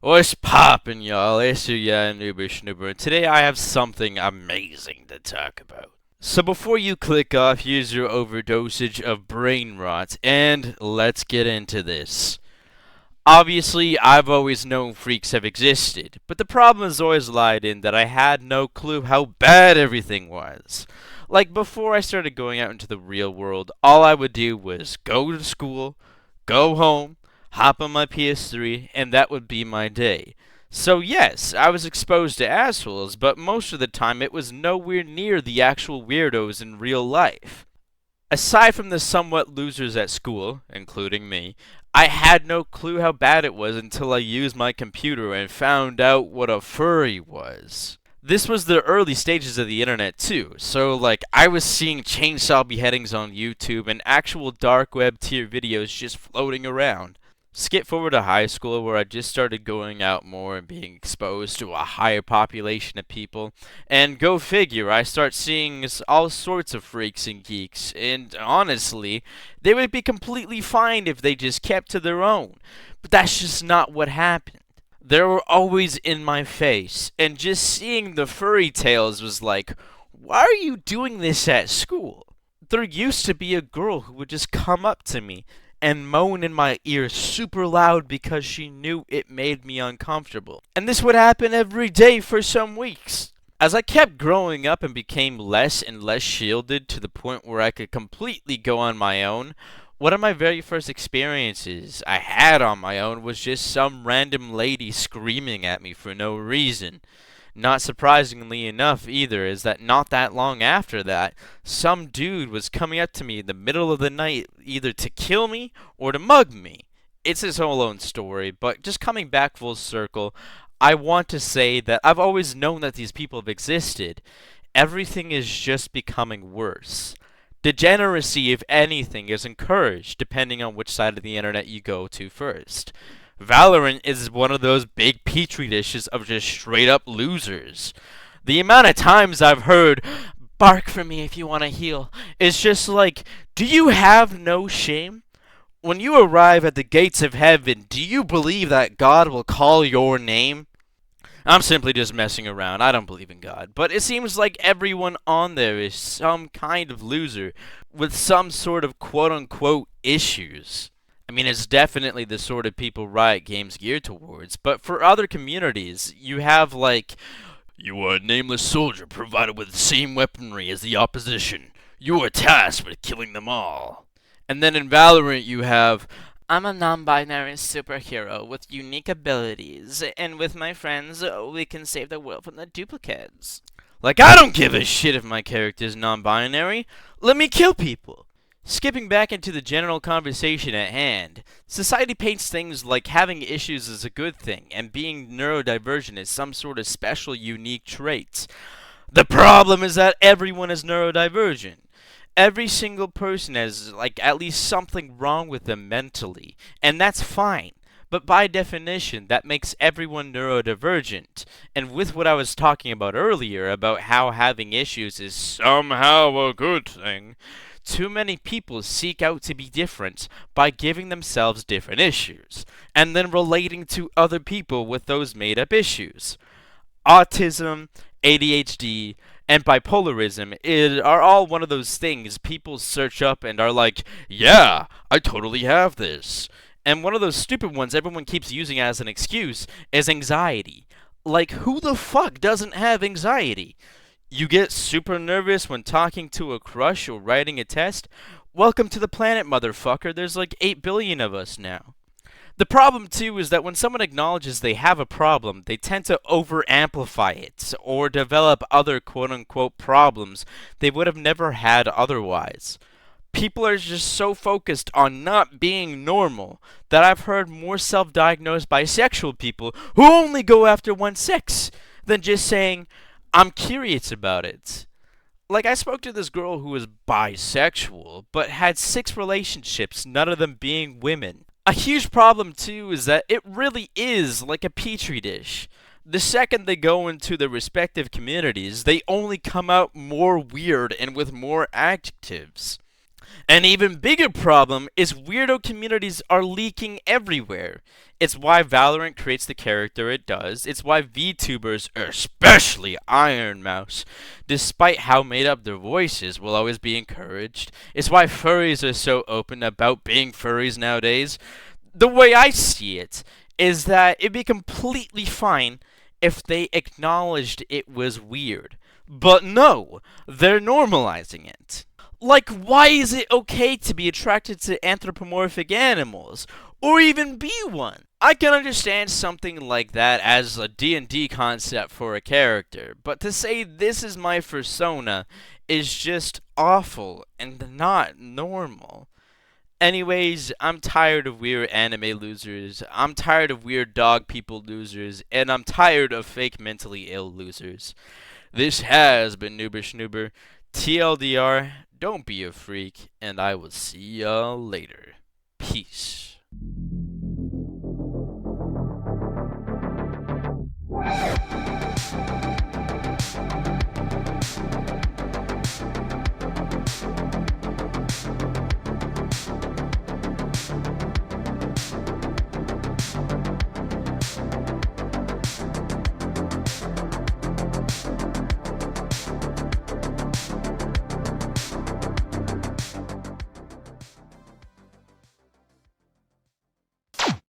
What's poppin', y'all? It's your Noober Schnoober, and today I have something amazing to talk about. So before you click off, here's your overdosage of brain rot, and let's get into this. Obviously, I've always known freaks have existed, but the problem has always lied in that I had no clue how bad everything was. Like, before I started going out into the real world, all I would do was go to school, go home, hop on my PS3, and that would be my day. So yes, I was exposed to assholes, but most of the time it was nowhere near the actual weirdos in real life. Aside from the somewhat losers at school, including me, I had no clue how bad it was until I used my computer and found out what a furry was. This was the early stages of the internet too, so like I was seeing chainsaw beheadings on YouTube and actual dark web tier videos just floating around. Skip forward to high school where I just started going out more and being exposed to a higher population of people. And go figure, I start seeing all sorts of freaks and geeks. And honestly, they would be completely fine if they just kept to their own. But that's just not what happened. They were always in my face. And just seeing the furry tales was like, why are you doing this at school? There used to be a girl who would just come up to me and moan in my ear super loud because she knew it made me uncomfortable. And this would happen every day for some weeks. As I kept growing up and became less and less shielded to the point where I could completely go on my own, one of my very first experiences I had on my own was just some random lady screaming at me for no reason. Not surprisingly enough either, is that not that long after that, some dude was coming up to me in the middle of the night either to kill me or to mug me. It's his whole own story, but just coming back full circle, I want to say that I've always known that these people have existed. Everything is just becoming worse. Degeneracy, if anything, is encouraged depending on which side of the internet you go to first. Valorant is one of those big petri dishes of just straight up losers. The amount of times I've heard, bark for me if you want to heal, is just like, do you have no shame? When you arrive at the gates of heaven, do you believe that God will call your name? I'm simply just messing around. I don't believe in God. But it seems like everyone on there is some kind of loser with some sort of quote unquote issues. I mean, it's definitely the sort of people Riot Games geared towards, but for other communities, you have like, you are a nameless soldier provided with the same weaponry as the opposition. You are tasked with killing them all. And then in Valorant, you have, I'm a non-binary superhero with unique abilities, and with my friends, we can save the world from the duplicates. Like, I don't give a shit if my character is non-binary. Let me kill people. Skipping back into the general conversation at hand, society paints things like having issues as a good thing, and being neurodivergent as some sort of special, unique trait. The problem is that everyone is neurodivergent. Every single person has, like, at least something wrong with them mentally, and that's fine. But by definition, that makes everyone neurodivergent. And with what I was talking about earlier, about how having issues is somehow a good thing, too many people seek out to be different by giving themselves different issues, and then relating to other people with those made-up issues. Autism, ADHD, and bipolarism are all one of those things people search up and are like, yeah, I totally have this. And one of those stupid ones everyone keeps using as an excuse is anxiety. Like, who the fuck doesn't have anxiety? You get super nervous when talking to a crush or writing a test? Welcome to the planet, motherfucker. There's like 8 billion of us now. The problem, too, is that when someone acknowledges they have a problem, they tend to over-amplify it, or develop other quote-unquote problems they would have never had otherwise. People are just so focused on not being normal that I've heard more self-diagnosed bisexual people who only go after one sex than just saying, I'm curious about it. Like, I spoke to this girl who was bisexual, but had 6 relationships, none of them being women. A huge problem, too, is that it really is like a petri dish. The second they go into their respective communities, they only come out more weird and with more adjectives. An even bigger problem is weirdo communities are leaking everywhere. It's why Valorant creates the character it does. It's why VTubers, especially Iron Mouse, despite how made up their voices, will always be encouraged. It's why furries are so open about being furries nowadays. The way I see it is that it'd be completely fine if they acknowledged it was weird. But no, they're normalizing it. Like, why is it okay to be attracted to anthropomorphic animals? Or even be one? I can understand something like that as a D&D concept for a character, but to say this is my persona is just awful and not normal. Anyways, I'm tired of weird anime losers, I'm tired of weird dog people losers, and I'm tired of fake mentally ill losers. This has been Noobish Noober. TLDR, don't be a freak, and I will see y'all later. Peace.